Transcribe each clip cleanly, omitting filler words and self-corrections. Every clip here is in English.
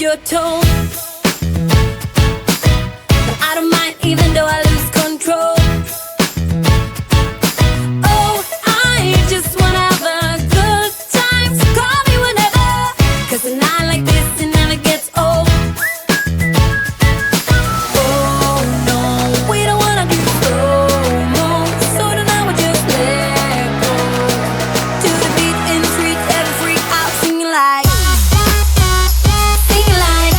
your tone. But I don't mind even though I lose control. Oh, I just wanna have a good time, so call me whenever, 'cause a night like this, it never gets old. Oh no, we don't wanna do slow-mo, so tonight we just let go. To the beat in the street, every freak out, singing like, singing like,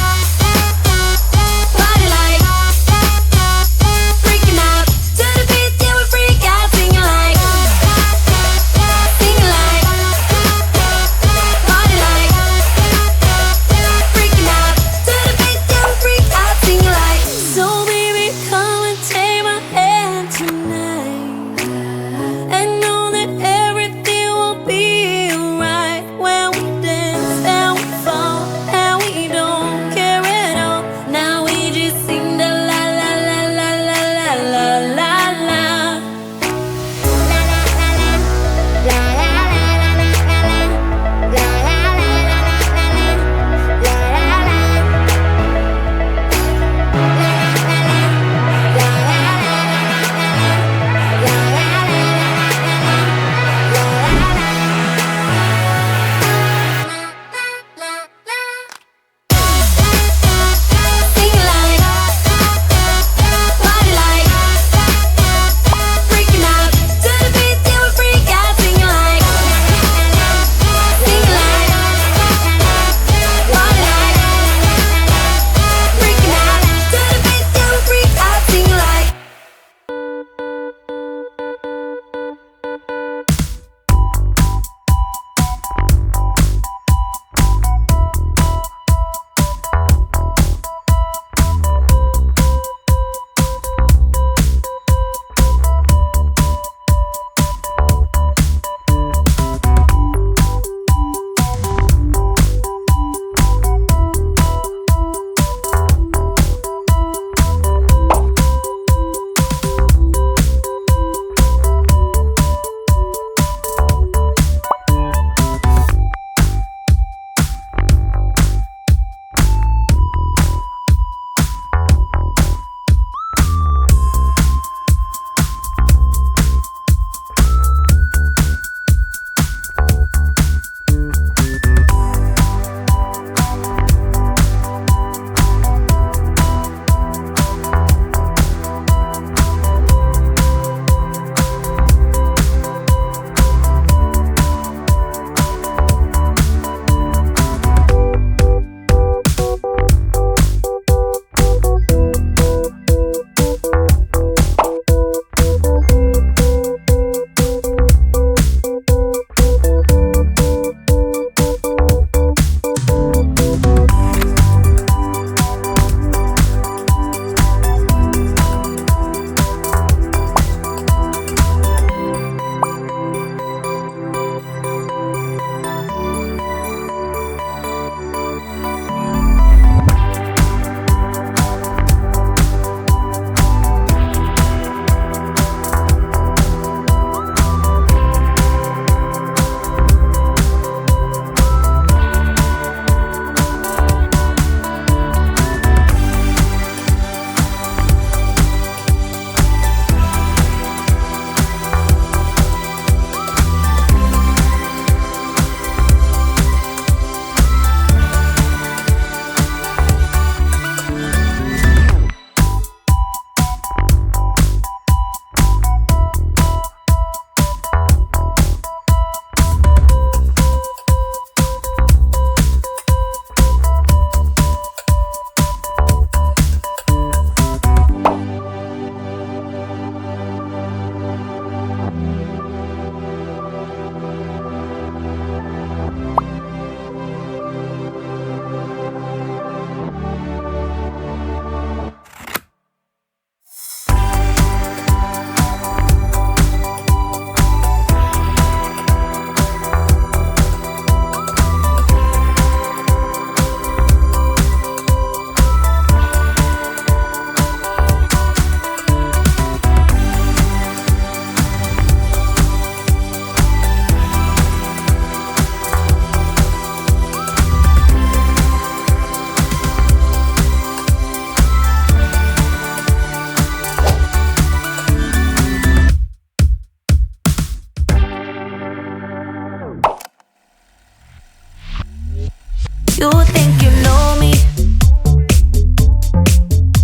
You think you know me?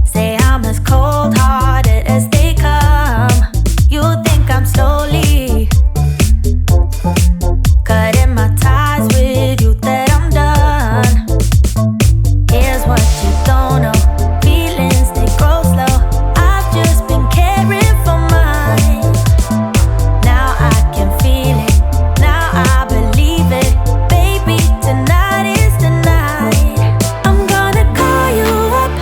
Say I'm as cold-hearted as they come. You think I'm slowly cutting my ties with you, that I'm done. Here's what you don't know. Feelings, they grow slow. I've just been caring for mine. Now I can feel it. Now I believe it. Baby, tonight is the night. I'm gonna call you up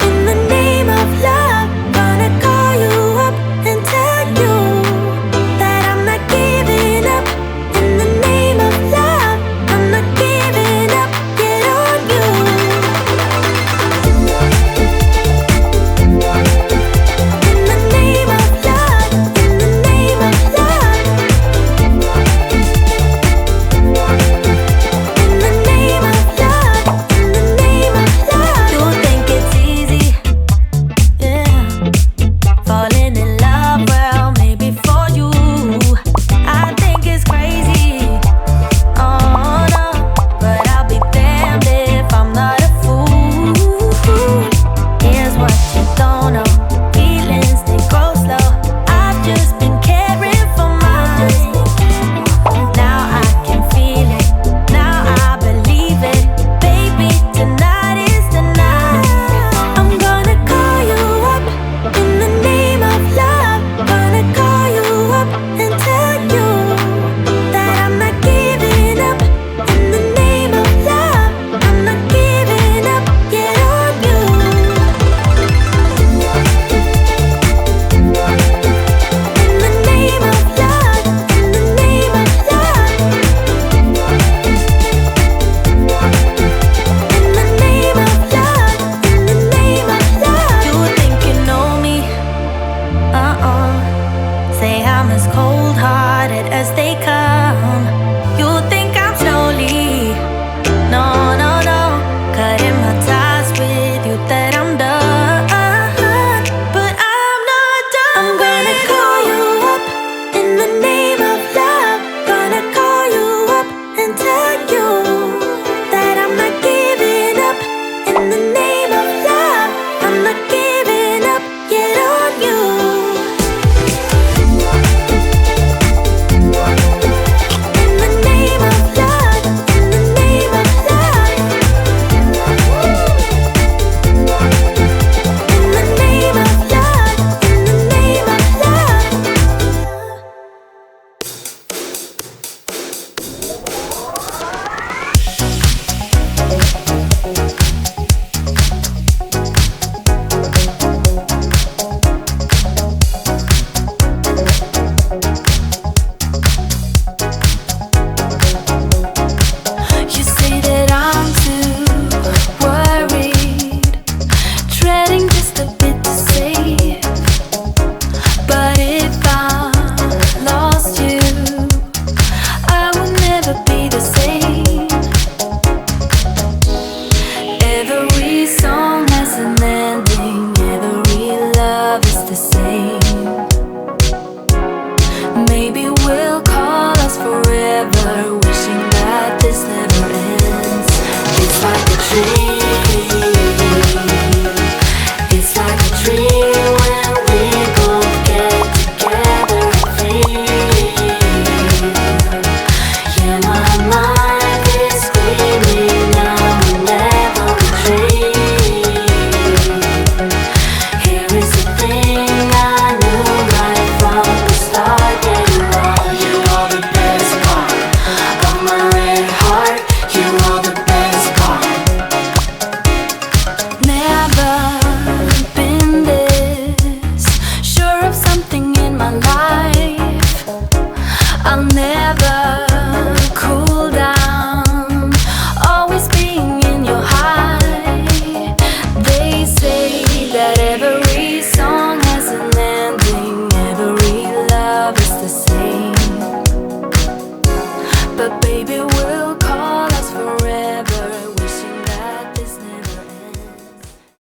in the name of love. Gonna call you up and tell you that I'm not giving up. In the name of love, I'm not giving up. Get on you. In the name of love, in the name of love. In the name of love, in the name of love. You think it's easy, yeah, falling in love, well, maybe for you. I think it's crazy, oh no, but I'll be damned if I'm not a fool. Here's what you don't know. Feelings, they grow slow. I've just been caring for mine. Now I can feel it. Now I believe it. Baby, tonight is the night. I'm gonna call you up in the name of love. Gonna call you up and tell you that I'm not giving up. In the name of love, I'm not giving up. Get on you. In the name of love, in the name of love. In the name of love, in the name of love. You think you know me? Say I'm as cold-hearted as they come. You think I'm slowly, no, no, no, cutting my ties with you, that I'm done. But I'm not done. I'm gonna call you up in the name of love. Gonna call you up and tell you that I'm not giving up. In the name of love, I'm not giving up. Get on you. In the name of love, in the name of love. In the name of love, in the name of love. You say that I'm too worried, treading just a bit too safe. But if I lost you, I would never be the same. Every song has an ending, every love is the same. Maybe we'll call us forever, wishing that this never ends. It's like a dream.